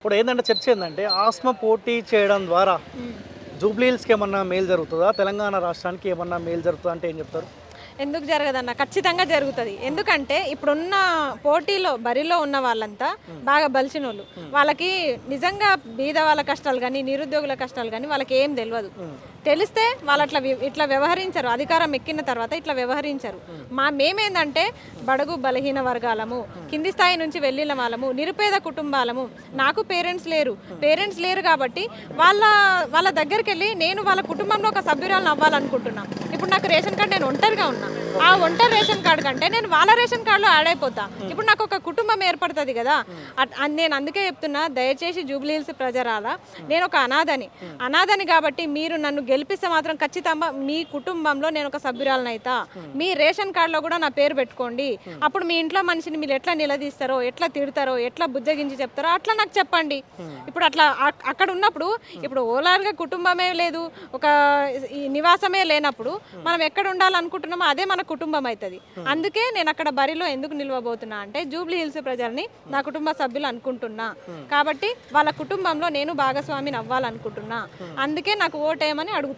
ఇప్పుడు ఏంటంటే చర్చ ఏంటంటే ఆస్మా పోటీ చేయడం ద్వారా జూబ్లీ హిల్స్కి ఏమన్నా మేలు జరుగుతుందా? తెలంగాణ రాష్ట్రానికి ఏమన్నా మేలు జరుగుతుందా అంటే ఏం చెప్తారు? ఎందుకు జరగదన్న ఖచ్చితంగా జరుగుతుంది. ఎందుకంటే ఇప్పుడున్న పోటీలో బరిలో ఉన్న వాళ్ళంతా బాగా బలిసినోళ్ళు. వాళ్ళకి నిజంగా బీద వాళ్ళ కష్టాలు కానీ నిరుద్యోగుల కష్టాలు కానీ వాళ్ళకి ఏం తెలియదు. తెలిస్తే వాళ్ళు ఇట్లా వ్యవహరించరు. అధికారం ఎక్కిన తర్వాత ఇట్లా వ్యవహరించరు. మేమేందంటే బడుగు బలహీన వర్గాలము, కింది స్థాయి నుంచి వెళ్ళిన వాళ్ళము, నిరుపేద కుటుంబాలము. నాకు పేరెంట్స్ లేరు కాబట్టి వాళ్ళ దగ్గరికి వెళ్ళి నేను వాళ్ళ కుటుంబంలో ఒక సభ్యురాలను అవ్వాలనుకుంటున్నాను. ఇప్పుడు నాకు రేషన్ కార్డు, నేను ఒంటరిగా ఉన్నా. ఆ ఒంటరి రేషన్ కార్డు కంటే నేను వాళ్ళ రేషన్ కార్డులో యాడ్ అయిపోతా. ఇప్పుడు నాకు ఒక కుటుంబం ఏర్పడుతుంది కదా. నేను అందుకే చెప్తున్నా, దయచేసి జూబ్లీ హిల్స్ ప్రజరాలా, నేను ఒక అనాథని కాబట్టి మీరు నన్ను గెలిపిస్తే మాత్రం ఖచ్చితంగా మీ కుటుంబంలో నేను ఒక సభ్యురాలను అవుతా. మీ రేషన్ కార్డులో కూడా నా పేరు పెట్టుకోండి. అప్పుడు మీ ఇంట్లో మనిషిని మీరు ఎట్లా నిలదీస్తారో, ఎట్లా తిడతారో, ఎట్లా బుజ్జగించి చెప్తారో అట్లా నాకు చెప్పండి. ఇప్పుడు అట్లా అక్కడ ఉన్నప్పుడు ఇప్పుడు ఓలార్గా కుటుంబమే లేదు, ఒక ఈ నివాసమే లేనప్పుడు మనం ఎక్కడ ఉండాలనుకుంటున్నామో అదే మన కుటుంబం అవుతుంది. అందుకే నేను అక్కడ బరిలో ఎందుకు నిలవబోతున్నా అంటే జూబ్లీ హిల్స్ ప్రజల్ని నా కుటుంబ సభ్యులు అనుకుంటున్నా కాబట్టి వాళ్ళ కుటుంబంలో నేను భాగస్వామిని అవ్వాలనుకుంటున్నా. అందుకే నాకు ఓటేయమని అడుగుతున్నా.